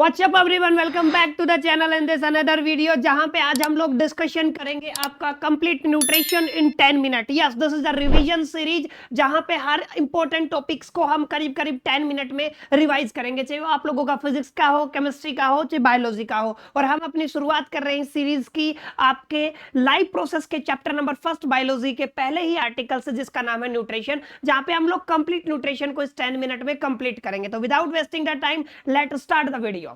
WhatsApp everyone, welcome back to the channel in this another video, जहां पे आज हम लोग डिस्कशन करेंगे आपका complete nutrition in 10 minute. Yes, this is the revision series जहां पे हर इंपॉर्टेंट टॉपिक्स को हम करीब करीब 10 मिनट में रिवाइज करेंगे, चाहे वो आप लोगों का फिजिक्स का हो, केमिस्ट्री का हो, चाहे बायोलॉजी का हो। और हम अपनी शुरुआत कर रहे हैं सीरीज की आपके लाइफ प्रोसेस के चैप्टर नंबर 1 बायोलॉजी के पहले ही आर्टिकल से, जिसका नाम है न्यूट्रिशन, जहां पे हम लोग कंप्लीट न्यूट्रिशन को इस 10 मिनट में कंप्लीट करेंगे। तो without wasting the time, let start the video.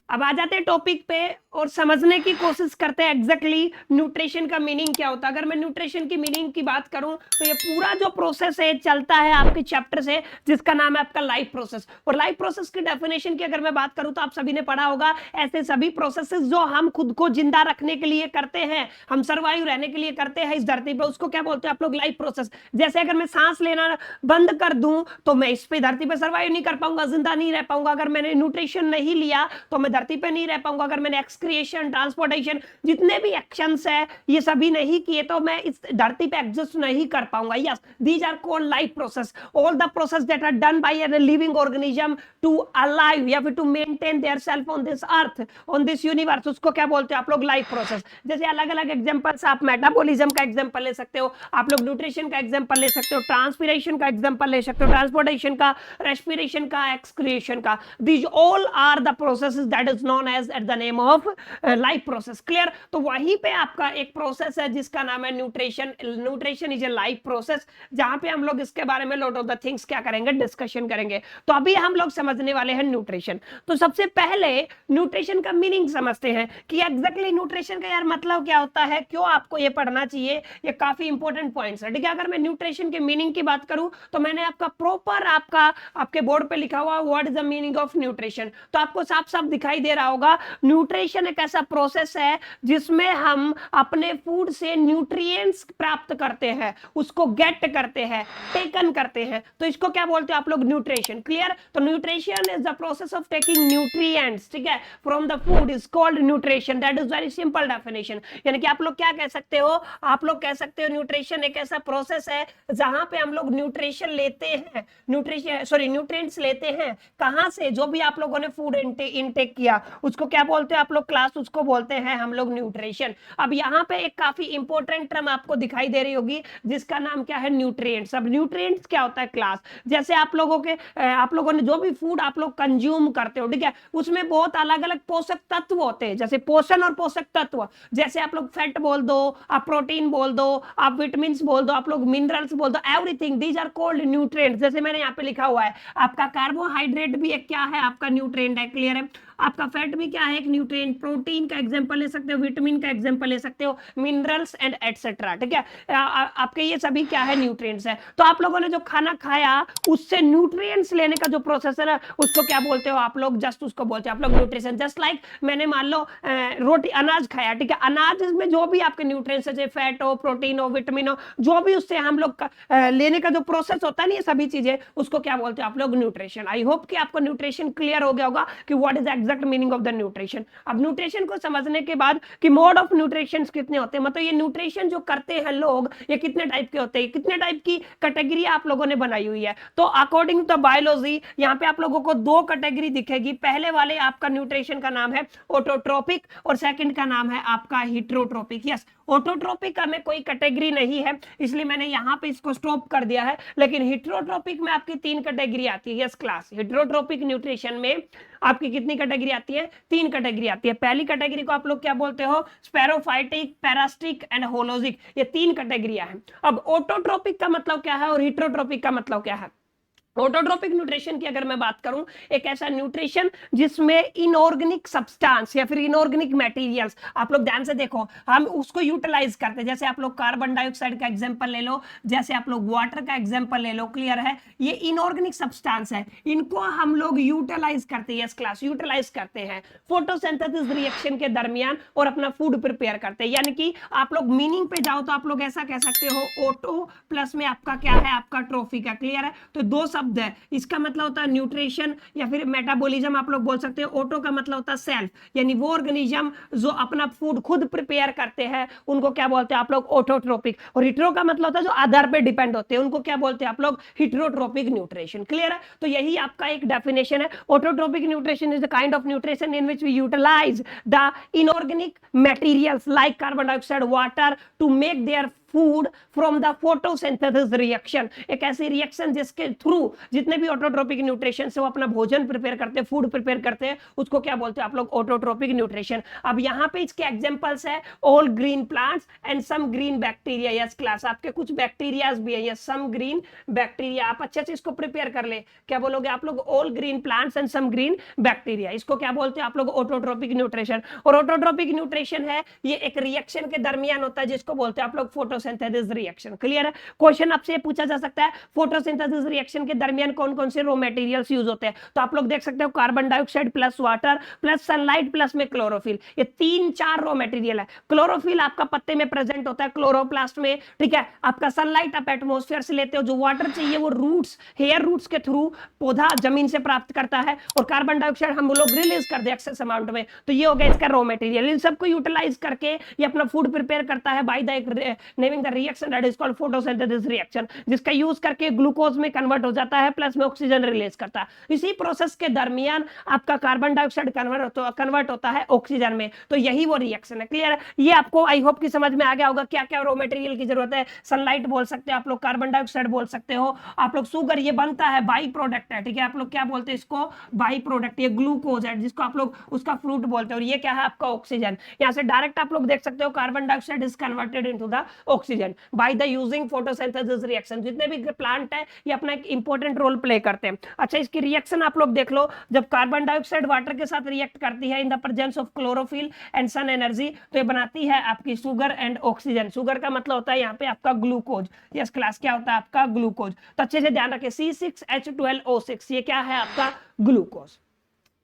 अब आ जाते हैं टॉपिक पे और समझने की कोशिश करते हैं एग्जैक्टली न्यूट्रिशन का मीनिंग क्या होता है। अगर मैं न्यूट्रिशन की मीनिंग की बात करूं तो ये पूरा जो प्रोसेस है चलता है आपके चैप्टर से, जिसका नाम है आपका लाइफ प्रोसेस। और लाइफ प्रोसेस की डेफिनेशन की अगर मैं बात करूं तो आप सभी ने पढ़ा होगा, ऐसे सभी प्रोसेसेस जो हम खुद को जिंदा रखने के लिए करते हैं, हम सर्वाइव रहने के लिए करते हैं इस धरती पे, उसको क्या बोलते हैं आप लोग? Life process. जैसे अगर मैं सांस लेना बंद कर दूं तो मैं इस पे धरती पे सर्वाइव नहीं कर पाऊंगा, जिंदा नहीं रह पाऊंगा। अगर मैंने न्यूट्रिशन नहीं लिया तो मैं धरती पे नहीं रह पाऊंगा। अगर मैंने एक्सक्रिएशन, ट्रांसपोर्टेशन, जितने भी एक्शंस है ये सभी नहीं किए तो मैं इस धरती पे एग्जिस्ट नहीं कर पाऊंगा। Yes, these are called life process. All the process that are done by a living organism to alive या फिर to maintain their self on this earth, on this universe, उसको क्या बोलते हैं आप लोग? Life process. जैसे अलग अलग एग्जांपल्स, आप मेटाबॉलिज्म का एग्जांपल ले सकते हो, आप लोग न्यूट्रिशन का एग्जांपल ले सकते हो, ट्रांसपिरेशन का एग्जांपल ले सकते हो, ट्रांसपोर्टेशन का, रेस्पिरेशन का, एक्सक्रिएशन का। These all are the processes that is known as at the name of life process. Clear? तो वहीं पे आपका एक प्रोसेस है जिसका नाम है nutrition. Nutrition is a life process, जहां पे हम लोग इसके बारे में लॉट ऑफ द थिंग्स क्या करेंगे, डिस्कशन करेंगे। तो अभी हम लोग समझने वाले हैं न्यूट्रिशन। तो सबसे पहले न्यूट्रिशन का मीनिंग समझते हैं कि एग्जैक्टली न्यूट्रिशन का यार मतलब क्या होता है, क्यों आपको ये पढ़ना चाहिए। ये काफी इंपॉर्टेंट पॉइंट्स है, ठीक है। अगर मैं न्यूट्रिशन के मीनिंग की बात करूं तो मैंने आपका प्रॉपर आपके बोर्ड पे लिखा हुआ what is the meaning of nutrition, तो आपको साफ साफ दिखाई दे रहा होगा। न्यूट्रिशन एक ऐसा प्रोसेस है जिसमें हम अपने फूड से न्यूट्रिएंट्स प्राप्त करते हैं, उसको गेट करते हैं, टेकन करते हैं, तो इसको क्या बोलते हैं आप लोग? न्यूट्रिशन। क्लियर? तो nutrition is the process of taking nutrients, ठीक है, from the food is called nutrition. That is very simple definition. यानी कि आप लोग क्या कह सकते हो? आप लोग कह सकते हो न्यूट्रिशन एक ऐसा प्रोसेस है जहां पे हम लोग न्यूट्रिशन लेते हैं, न्यूट्रिएंट्स लेते हैं। कहां से? जो भी आप लोगों ने फूड इनटेक किया उसको क्या बोलते हैं आप लोग? क्लास, उसको बोलते हैं हम लोग न्यूट्रिशन। अब यहाँ पे एक काफी इंपॉर्टेंट टर्म आपको दिखाई दे रही होगी जिसका नाम क्या है? न्यूट्रिएंट्स। अब न्यूट्रिएंट्स क्या होता है? क्लास। जैसे आप लोगों ने जो भी फूड आप लोग कंज्यूम करते हो, ठीक है, उसमें बहुत अलग अलग पोषक तत्व होते हैं, जैसे पोषण और पोषक तत्व। जैसे आप लोग फैट बोल दो, आप प्रोटीन बोल दो, आप विटामिन बोल दो, आप लोग मिनरल्स बोल दो, everything these are called nutrients. जैसे मैंने यहाँ पे लिखा हुआ है, आपका कार्बोहाइड्रेट भी एक क्या है? आपका न्यूट्रिएंट है। क्लियर है? आपका फैट भी क्या है? एक न्यूट्रिएंट। प्रोटीन का एग्जांपल ले सकते हो, विटामिन का एग्जांपल ले सकते हो, मिनरल्स एंड एटसेट्रा, ठीक है। आपके ये सभी क्या है? न्यूट्रिएंट्स है। तो आप लोगों ने जो खाना खाया उससे न्यूट्रिएंट्स लेने का जो प्रोसेस है ना, उसको क्या बोलते हो आप लोग? जस्ट उसको बोलते हैं आप लोग न्यूट्रिशन। जस्ट लाइक मैंने मान लो रोटी, अनाज खाया, ठीक है, अनाज में जो भी आपके न्यूट्रिएंट्स है, फैट हो, प्रोटीन हो, विटामिन हो, जो भी उससे हम लोग लेने का जो प्रोसेस होता है ना, ये सभी चीजें, उसको क्या बोलते हैं आप लोग? न्यूट्रिशन। आई होप कि आपको न्यूट्रिशन क्लियर हो गया होगा कि what is exact meaning of the nutrition. अब न्यूट्रिशन को समझने के बाद कि मोड ऑफ न्यूट्रिशन कितने होते हैं, मतलब ये न्यूट्रिशन जो करते हैं लोग, ये कितने टाइप के होते हैं, कितने टाइप की कैटेगरी आप लोगों ने बनाई हुई है। तो अकॉर्डिंग टू बायोलॉजी यहाँ पे आप लोगों को 2 कैटेगरी दिखेगी। पहले वाले आपका न्यूट्रिशन का नाम है ऑटोट्रोपिक और सेकंड का नाम है आपका हिट्रोट्रोपिक। यस, ऑटोट्रोपिक का में कोई कैटेगरी नहीं है, इसलिए मैंने यहाँ पे इसको स्टॉप कर दिया है। लेकिन हिट्रोट्रोपिक में आपकी 3 कैटेगरी आती है। यस क्लास, हिट्रोट्रोपिक न्यूट्रिशन में आपकी कितनी कैटेगरी आती है? 3 कैटेगरी आती है। पहली कैटेगरी को आप लोग क्या बोलते हो? स्पेरोफाइटिक, पैरासिटिक एंड होलोजिक। ये 3 कैटेगरियां हैं। अब ऑटोट्रोपिक का मतलब क्या है और हिट्रोट्रोपिक का मतलब क्या है? ऑटोट्रोपिक न्यूट्रिशन की अगर मैं बात करूं, एक ऐसा न्यूट्रिशन जिसमें इनऑर्गेनिक सब्सटेंस या फिर इनऑर्गेनिक मटेरियल्स, आप लोग ध्यान से देखो, हम उसको यूटिलाइज करते हैं। जैसे आप लोग कार्बन डाइऑक्साइड का एग्जांपल ले लो, जैसे आप लोग वाटर का एग्जांपल ले लो। क्लियर है? ये इनऑर्गेनिक सब्सटेंस है, इनको हम लोग यूटिलाइज करते हैं। यस क्लास, यूटिलाइज करते हैं फोटोसिंथेसिस रिएक्शन के दरमियान और अपना फूड प्रिपेयर करते हैं। यानी कि आप लोग मीनिंग पे जाओ तो आप लोग ऐसा कह सकते हो, ऑटो प्लस में आपका क्या है? आपका ट्रॉफी का। क्लियर है? तो 2 शब्द है, इसका मतलब होता है न्यूट्रिशन या फिर मेटाबॉलिज्म आप लोग बोल सकते हो। ऑटो का मतलब होता है सेल्फ, यानी वो ऑर्गेनिज्म जो अपना फूड खुद प्रिपेयर करते हैं उनको क्या बोलते हैं आप लोग, ऑटोट्रोपिक। और हिट्रो का मतलब होता है जो आधार पे डिपेंड होते हैं उनको क्या बोलते हैं आप लोग, हिट्रोट्रोपिक न्यूट्रिशन। क्लियर है? तो यही आपका एक डेफिनेशन है। Autotrophic nutrition is the kind of nutrition in which we utilise the inorganic materials like carbon dioxide, water to make their food from the photosynthesis reaction. एक ऐसी रिएक्शन जिसके through जितने भी ऑटोट्रोपिक न्यूट्रिशन से वो अपना भोजन प्रिपेयर करते हैं, फूड प्रिपेयर करते हैं, उसको क्या बोलते हैं आप लोग, ऑटोट्रोपिक न्यूट्रिशन। अब यहाँ पे इसके एग्जांपल्स है all green plants and some green bacteria. Yes class, आपके कुछ बैक्टीरियाज भी है, यस सम ग्रीन बैक्टीरिया। आप अच्छे से इसको प्रिपेयर कर ले, क्या बोलोगे आप लोग, all green plants and some green bacteria. इसको क्या बोलते हैं आप लोग, ऑटोट्रोपिक न्यूट्रिशन। और ऑटोट्रोपिक न्यूट्रिशन है ये एक रिएक्शन के दरमियान होता है जिसको बोलते हैं आप लोग फोटोसिंथेसिस रिएक्शन। क्लियर है? क्वेश्चन आपसे पूछा जा सकता है फोटोसिंथेसिस रिएक्शन के दरमियान कौन कौन से रॉ मटेरियल्स यूज होते हैं। तो आप लोग देख सकते हो carbon dioxide plus water plus sunlight plus में क्लोरोफिल, ये 3-4 रॉ मटेरियल है। क्लोरोफिल आपका पत्ते में प्रेजेंट होता है, क्लोरोप्लास्ट में, ठीक है। आपका सनलाइट आप एटमॉस्फेयर से लेते हो, जो वाटर चाहिए वो रूट्स, हेयर रूट्स के थ्रू पौधा जमीन से प्राप्त करता है, और कार्बन डाइऑक्साइड हम लोग रिलीज कर दे एक्सेस अमाउंट में। तो ये हो गया इसका रॉ मटेरियल। इन सबको यूटिलाइज करके ये अपना फूड प्रिपेयर करता है by the naming the reaction that is called photosynthesis reaction, जिसका यूज करके ग्लूकोज में कन्वर्ट हो जाता है, प्लस में ऑक्सीजन रिलीज करता है। इसी प्रोसेस के दरमियान आपका कार्बन डाइऑक्साइड कन्वर्ट होता है ऑक्सीजन में। तो यही वो रिएक्शन है। क्लियर है? ये आपको आई होप की समझ में आ गया होगा क्या क्या रॉ मटेरियल की जरूरत है। सनलाइट बोल सकते हो आप लोग, कार्बन डाइऑक्साइड बोल सकते हो आप लोग, शुगर ये बनता है बाई प्रोडक्ट है, ठीक है। आप लोग क्या बोलते हैं इसको, बाई प्रोडक्ट। ये ग्लूकोज है जिसको आप लोग उसका फ्रूट बोलते हो, और ये क्या है आपका ऑक्सीजन। यहाँ से डायरेक्ट आप लोग देख सकते हो carbon dioxide is converted into the oxygen by the using photosynthesis reaction. जितने भी प्लांट है ये अपना एक इंपॉर्टेंट रोल प्ले करते हैं। अच्छा, इसकी रिएक्शन आप लोग देख लो, जब कार्बन डाइऑक्साइड वाटर के साथ रिएक्ट करती है in the presence of chlorophyll and sun energy, तो ये बनाती है आपकी शुगर एंड ऑक्सीजन। शुगर का मतलब होता है यहाँ पे आपका ग्लूकोज। यस क्लास, क्या होता है आपका ग्लूकोज। तो अच्छे से ध्यान रखें, C6H12O6 ये क्या है आपका ग्लूकोज।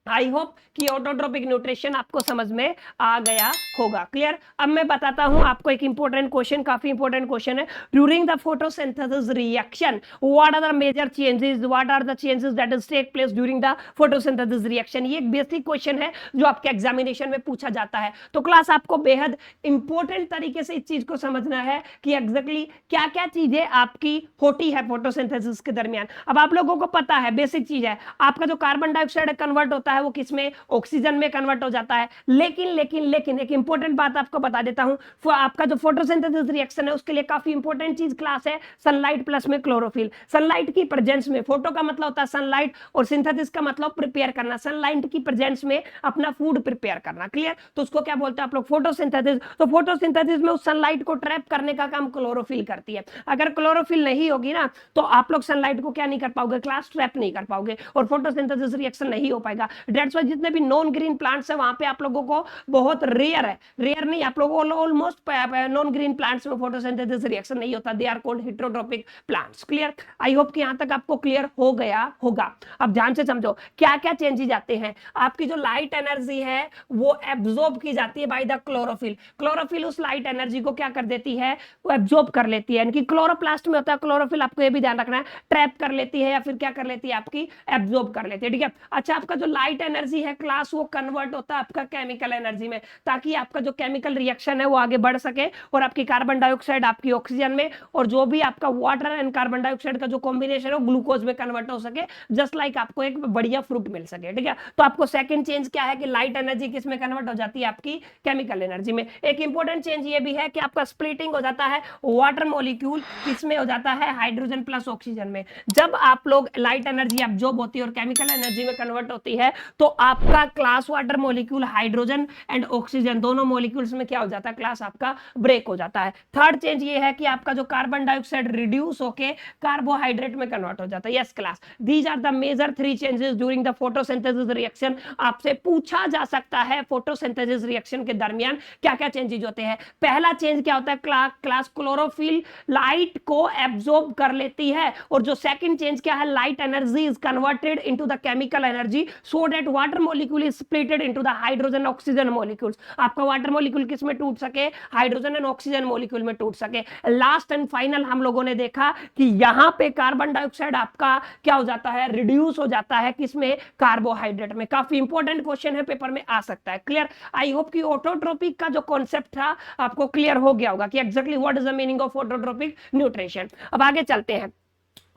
आई होप कि ऑटोट्रोपिक न्यूट्रिशन आपको समझ में आ गया होगा। क्लियर? अब मैं बताता हूं आपको एक इंपॉर्टेंट क्वेश्चन, काफी इंपॉर्टेंट क्वेश्चन है। During the photosynthesis reaction what are the major changes, what are the changes that is take place during the photosynthesis reaction. ये एक बेसिक क्वेश्चन है जो आपके एग्जामिनेशन में पूछा जाता है। तो क्लास आपको बेहद इंपॉर्टेंट तरीके से इस चीज को समझना है कि एग्जैक्टली क्या क्या चीजें आपकी होती है फोटोसिंथेसिस के दरमियान। अब आप लोगों को पता है, बेसिक चीज है, आपका जो कार्बन डाइऑक्साइड कन्वर्ट होता है वो किसमें, ऑक्सीजन में कन्वर्ट हो जाता है। लेकिन लेकिन लेकिन एक इंपॉर्टेंट बात आपको बता देता हूं, आपका जो फोटोसिंथेसिस रिएक्शन है उसके लिए काफी इंपॉर्टेंट चीज क्लास है सनलाइट प्लस में क्लोरोफिल। सनलाइट की प्रेजेंस में, फोटो का मतलब होता है सनलाइट और सिंथेसिस का मतलब प्रिपेयर करना, सनलाइट की प्रेजेंस में अपना फूड प्रिपेयर करना। क्लियर? तो उसको क्या बोलते हैं आप लोग, फोटोसिंथेसिस। तो फोटोसिंथेसिस में उस सनलाइट को ट्रैप करने का काम क्लोरोफिल करती है। अगर क्लोरोफिल नहीं होगी ना तो आप लोग सनलाइट को क्या नहीं कर पाओगे, क्लास ट्रैप नहीं कर पाओगे और फोटोसिंथेसिस रिएक्शन नहीं हो पाएगा। दैट्स व्हाई जितने भी नॉन ग्रीन प्लांट्स है वहां पे आप लोगों को बहुत रेयर है, रेयर नहीं, आप लोगों को ऑलमोस्ट नॉन ग्रीन प्लांट्स में फोटोसिंथेसिस रिएक्शन नहीं होता। They are called heterotropic plants. Clear? I hope कि यहां तक आपको क्लियर हो गया होगा। अब ध्यान से समझो क्या क्या चेंजेस आते हैं। आपकी जो लाइट एनर्जी है वो एब्जॉर्ब की जाती है बाय द क्लोरोफिल। क्लोरोफिल उस लाइट एनर्जी को क्या कर देती है, वो एब्जॉर्ब कर लेती है। यानी क्लोरोप्लास्ट में होता है क्लोरोफिल, आपको ये भी ध्यान रखना है, ट्रैप कर लेती है या फिर क्या कर लेती है, आपकी एब्जॉर्ब कर लेती है। ठीक है? अच्छा, आपका जो लाइट एनर्जी है क्लास वो कन्वर्ट होता है आपका केमिकल एनर्जी में, ताकि आपका जो केमिकल रिएक्शन है वो आगे बढ़ सके और आपकी कार्बन डाइऑक्साइड आपकी ऑक्सीजन में और जो भी आपका वाटर एंड कार्बन डाइऑक्साइड का जो कॉम्बिनेशन है वो ग्लूकोज में कन्वर्ट हो सके, जस्ट लाइक आपको एक बढ़िया फ्रूट मिल सके। ठीक है? तो आपको सेकंड चेंज क्या है कि लाइट एनर्जी किस में कन्वर्ट हो जाती है, आपकी केमिकल एनर्जी में। एक इंपॉर्टेंट चेंज ये भी है कि आपका स्प्लिटिंग हो जाता है वाटर मॉलिक्यूल किसमें हो जाता है, हाइड्रोजन प्लस ऑक्सीजन में। जब आप लोग लाइट एनर्जी एब्जॉर्ब होती है और केमिकल एनर्जी में कन्वर्ट होती है तो आपका class water molecule hydrogen and oxygen दोनों मॉलिक्यूल्स में क्या हो जाता है, क्लास आपका ब्रेक हो जाता है। थर्ड चेंज ये है कि आपका जो कार्बन डाइऑक्साइड रिड्यूस होके कार्बोहाइड्रेट में कन्वर्ट हो जाता है। Yes class, these are the major 3 changes during the photosynthesis reaction. आपसे पूछा जा सकता है फोटोसिंथेसिस रिएक्शन के दरमियान क्या क्या चेंजेस होते हैं। पहला चेंज क्या होता है, क्लास क्लोरोफिल लाइट को एब्जॉर्ब कर लेती है, और जो सेकंड चेंज क्या है, light energy is converted into the chemical energy so that water molecule is splitted into the hydrogen oxygen molecules. आपका वाटर मॉलिक्यूल किस में टूट सके, हाइड्रोजन एंड ऑक्सीजन मॉलिक्यूल में टूट सके। लास्ट एंड फाइनल हम लोगों ने देखा कि यहां पे कार्बन डाइऑक्साइड आपका क्या हो जाता है, रिड्यूस हो जाता है किसमें, कार्बोहाइड्रेट में। काफी इंपॉर्टेंट क्वेश्चन है, पेपर में आ सकता है। क्लियर? आई होप कि ऑटोट्रोपिक का जो कॉन्सेप्ट था आपको क्लियर हो गया होगा कि exactly what is the meaning of autotrophic nutrition. अब आगे चलते हैं,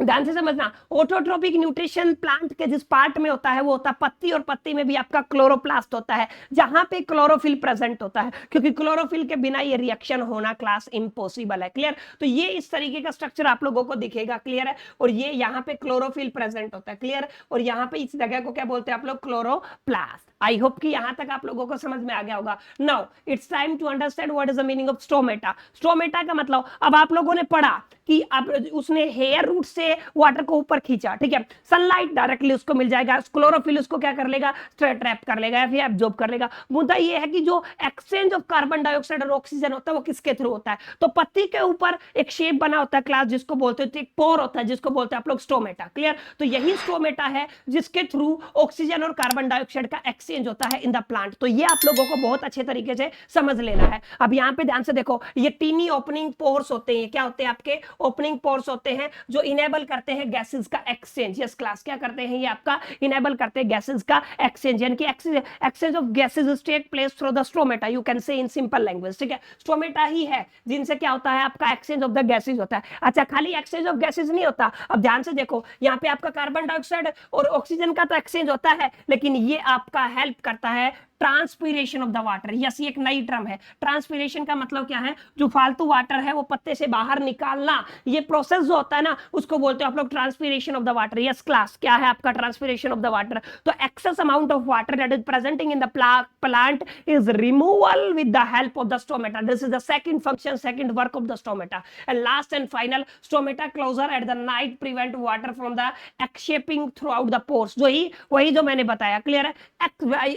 ध्यान से समझना। ऑटोट्रोपिक न्यूट्रिशन प्लांट के जिस पार्ट में होता है वो होता है पत्ती, और पत्ती में भी आपका क्लोरोप्लास्ट होता है जहां पे क्लोरोफिल प्रेजेंट होता है, क्योंकि क्लोरोफिल के बिना ये रिएक्शन होना क्लास इम्पॉसिबल है। क्लियर? तो ये इस तरीके का स्ट्रक्चर आप लोगों को दिखेगा। क्लियर है? और ये यहाँ पे क्लोरोफिल प्रेजेंट होता है। क्लियर? और यहाँ पे इस जगह को क्या बोलते हैं आप लोग, क्लोरोप्लास्ट। आई होप कि यहां तक आप लोगों को समझ में आ गया होगा। Now it's time to understand what is the meaning of stomata. Stomata का मतलब, अब आप लोगों ने पढ़ा कि अब उसने हेयर रूट से वाटर को ऊपर खींचा, ठीक है, सनलाइट डायरेक्टली उसको मिल जाएगा, क्लोरोफिल उसको क्या कर लेगा, ट्रैप कर लेगा या फिर एब्जॉर्ब कर लेगा। मुद्दा ये है कि जो एक्सचेंज ऑफ कार्बन डाइऑक्साइड और ऑक्सीजन होता है वो किसके थ्रू होता है, तो पत्ती के ऊपर एक शेप बना होता है क्लास जिसको बोलते हैं, एक पोर होता है जिसको बोलते हैं आप लोग स्टोमेटा। क्लियर? तो यही स्टोमेटा है जिसके थ्रू ऑक्सीजन और कार्बन डाइऑक्साइड का एक्सचेंज होता है इन द प्लांट। तो ये आप लोगों को बहुत अच्छे तरीके से समझ लेना है। अब यहाँ पे ध्यान से देखो, ये टीनी ओपनिंग पोर्स होते हैं, क्या होते हैं आपके, ओपनिंग पोर्स होते हैं जो इनेबल करते हैं गैसेस का एक्सचेंज। यस क्लास, क्या करते हैं ये आपका, इनेबल करते हैं गैसेस का एक्सचेंज, यानी कि exchange of gases take place through the stomata, you can say in simple language. ठीक है, स्टोमेटा ही है जिनसे क्या होता है आपका एक्सचेंज ऑफ द गैसेस होता है। अच्छा, खाली एक्सचेंज ऑफ गैसेस नहीं होता, अब ध्यान से देखो, यहाँ पे आपका कार्बन डाइऑक्साइड और ऑक्सीजन का तो एक्सचेंज होता है, लेकिन ये आपका हेल्प करता है transpiration of the water. Yes, ये एक नई टर्म है। ट्रांसपीरेशन का मतलब क्या है, जो फालतू वाटर है वो पत्ते से बाहर निकालना, ये प्रोसेस जो होता है ना उसको बोलते हैं आप लोग transpiration of the water. Yes class, क्या है आपका ट्रांसपीरेशन ऑफ द वाटर, तो excess amount of water that is presenting in the plant is removal with the help of the stomata. This is the second function, second work of the stomata. And last and final, stomata closure at the night prevent water from the escaping throughout the pores. वही जो मैंने बताया। Clear है?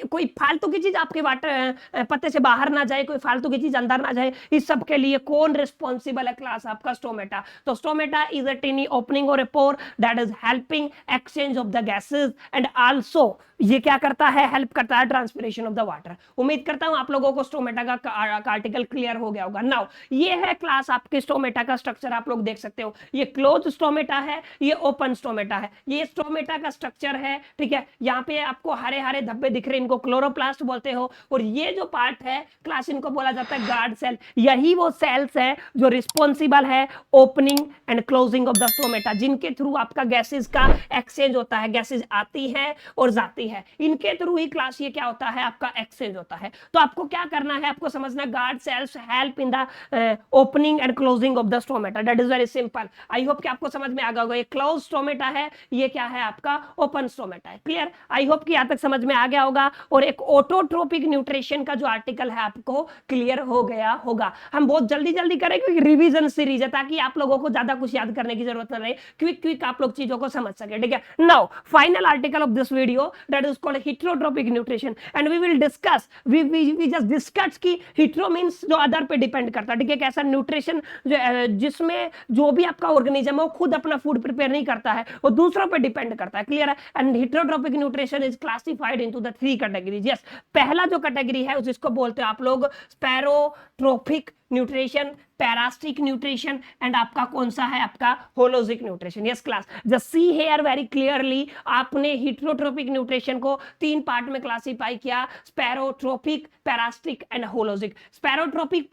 कोई फालतू की चीज आपके वाटर पत्ते से बाहर ना जाए, कोई फालतू की चीज अंदर ना जाए, इस सब के लिए कौन रिस्पॉन्सिबल है क्लास, आपका स्टोमेटा। तो stomata is a tiny opening और a pore that is helping exchange of the gases and also ये क्या करता है, हेल्प करता है ट्रांसपीरेशन ऑफ द वाटर। उम्मीद करता हूं आप लोगों को स्टोमेटा का आर्टिकल क्लियर हो गया होगा। नाउ ये है क्लास आपके स्टोमेटा का स्ट्रक्चर, आप लोग देख सकते हो, ये क्लोज स्टोमेटा है, ये ओपन स्टोमेटा है, ये स्टोमेटा का स्ट्रक्चर है। ठीक है, यहाँ पे आपको हरे हरे धब्बे दिख रहे हैं, इनको क्लोरोप्लास्ट बोलते हो, और ये जो पार्ट है क्लास इनको बोला जाता है गार्ड सेल। यही वो सेल्स है जो रिस्पॉन्सिबल है opening and closing of the stomata, जिनके थ्रू आपका गैसेस का एक्सचेंज होता है, गैसेस आती है और जाती है, इनके थ्रू ही क्लास ये क्या होता है आपका एक्सचेंज होता है। तो आपको क्या करना है, आपको समझना, guard cells help in the opening and closing of the stomata, that is very simple. I hope कि आपको समझ में आ गया होगा, ये क्लोज स्टोमेटा है, ये क्या है आपका ओपन स्टोमेटा है। क्लियर? आई होप कि यहां तक समझ में आ गया होगा। और एक ऑटोट्रोपिक न्यूट्रिशन का जो आर्टिकल है आपको क्लियर हो गया होगा। हम बहुत जल्दी जल्दी करें क्योंकि रिवीजन सीरीज है, ताकि आप लोगों को ज्यादा कुछ याद करने की जरूरत न रहे, क्विक आप लोग चीजों को समझ सके। ठीक है, now final article of this video that is called heterotropic nutrition and we will discuss we just discuss कि hetero means जो अदर पे डिपेंड करता है। ठीक है, कैसा न्यूट्रिशन जिसमें जो भी आपका ऑर्गेनिज्म है वो खुद अपना फूड प्रिपेयर नहीं करता है, वो दूसरों पे डिपेंड करता है। क्लियर है? And heterotropic nutrition is classified into the 3 categories। Yes, पहला जो कैटेगरी है जिसको बोलते हैं आप लोग saprotrophic nutrition, parasitic nutrition and आपका कौन सा है आपका holozoic nutrition. Yes class, just see here very clearly, आपने हेटेरोट्रोपिक न्यूट्रिशन को 3 पार्ट में क्लासिफाई किया, स्पैरोट्रोपिक, पैरास्टिक एंड होलोजिक। स्पैरोट्रोपिक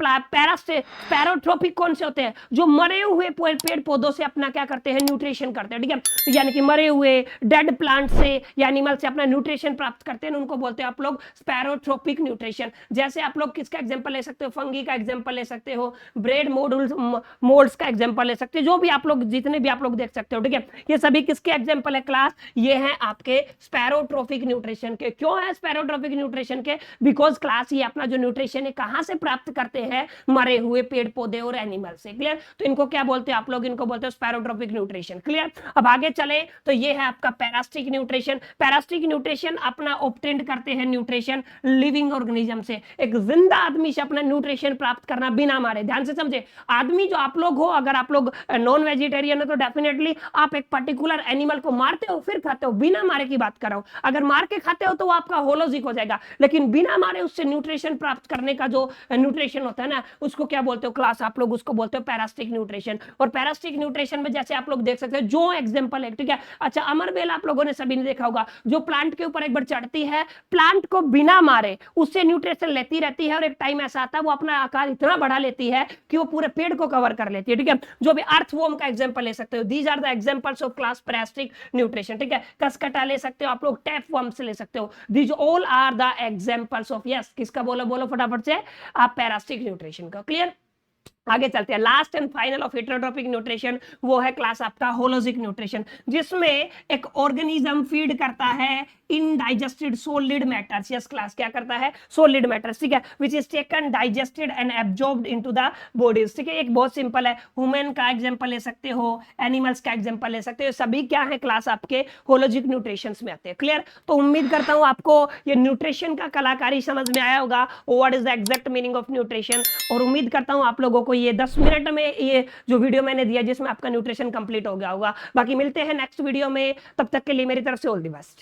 स्पैरोट्रोपिक कौन से होते हैं, जो मरे हुए पेड़ पौधों से अपना क्या करते हैं, न्यूट्रिशन करते हैं। ठीक है, यानी कि मरे हुए डेड प्लांट से या एनिमल से अपना न्यूट्रिशन प्राप्त करते हैं, उनको बोलते हैं आप लोग स्पैरोट्रोपिक न्यूट्रिशन। जैसे आप लोग किसका एग्जांपल ले सकते हो, फंगी का एग्जांपल ले सकते हो, ब्रेड मोल्ड्स का एग्जांपल ले सकते हो, जो भी आप लोग जितने भी आप लोग देख सकते हो। ठीक है, ये सभी किसके एग्जांपल है क्लास, ये हैं आपके स्पैरोट्रोपिक न्यूट्रिशन के। क्यों है स्पैरोट्रोपिक न्यूट्रिशन के, बिकॉज क्लास ये अपना जो न्यूट्रिशन है कहां से प्राप्त करते हैं, मरे हुए पेड़ पौधे और एनिमल से। क्लियर? तो इनको क्या बोलते हैं आप लोग, इनको बोलते हैं स्पैरोट्रोपिक न्यूट्रिशन। क्लियर? अब आगे चले तो ये है आपका पैरास्टिक न्यूट्रिशन। पैरास्टिक न्यूट्रिशन अपना ऑब्टेन करते हैं न्यूट्रिशन लिविंग ऑर्गेनिज्म से, एक जिंदा आदमी से अपना न्यूट्रिशन प्राप्त करना बिना मारे। ध्यान से समझे? आदमी जो आप लोग हो, अगर आप लोग नॉन वेजिटेरियन हो तो डेफिनेटली आप एक पर्टिकुलर एनिमल को मारते हो फिर खाते हो, बिना मारे की बात कर रहा हूं। अगर मार के खाते हो तो वो आपका होलोजिक हो जाएगा, लेकिन बिना मारे उससे न्यूट्रिशन प्राप्त करने का जो न्यूट्रिशन होता है ना, उसको क्या बोलते हो क्लास, आप लोग उसको बोलते हो पैरास्टिक न्यूट्रिशन। और पैरास्टिक न्यूट्रिशन में जैसे आप लोग देख सकते हो जो एग्जांपल है, ठीक है। अच्छा, अमरबेल आप लोगों ने सभी ने देखा होगा, जो प्लांट के ऊपर एक बार चढ़ती है, प्लांट को बिना मारे उससे न्यूट्रिशन लेती रहती है, और एक टाइम ऐसा आता है वो अपना आकार इतना बढ़ा लेती है कि वो पूरे पेड़ को कवर कर लेती है, ठीक है। जो भी अर्थवॉर्म का एग्जांपल ले सकते हो, these are the examples of class parasitic nutrition, ठीक है। कसकटा ले सकते हो आप लोग, टैपवर्म से ले सकते हो, these all are the examples of, yes किसका बोलो बोलो फटाफट से, आप पैरास्टिक न्यूट्रिशन का। क्लियर? आगे चलते हैं, last and final of heterotrophic nutrition, वो है क्लास आपका होलोजिक न्यूट्रिशन, जिसमें एक ऑर्गेनिज्म फीड करता है in digested solid matters. Yes class, क्या करता है? सॉलिड मैटर्स, ठीक है, which is taken digested and absorbed into the bodies, ठीक है। एक बहुत सिंपल है, ह्यूमन का एग्जांपल ले सकते हो, एनिमल्स का एग्जांपल ले सकते हो, सभी क्या है क्लास आपके होलोजिक न्यूट्रिशन में आते हैं। क्लियर? तो उम्मीद करता हूं आपको ये न्यूट्रिशन का कलाकारी समझ में आया होगा, what is the exact meaning of nutrition. और उम्मीद करता हूं आप लोगों को ये 10 मिनट में ये जो वीडियो मैंने दिया जिसमें आपका न्यूट्रिशन कंप्लीट हो गया होगा। बाकी मिलते हैं नेक्स्ट वीडियो में, तब तक के लिए मेरी तरफ से ऑल द बेस्ट।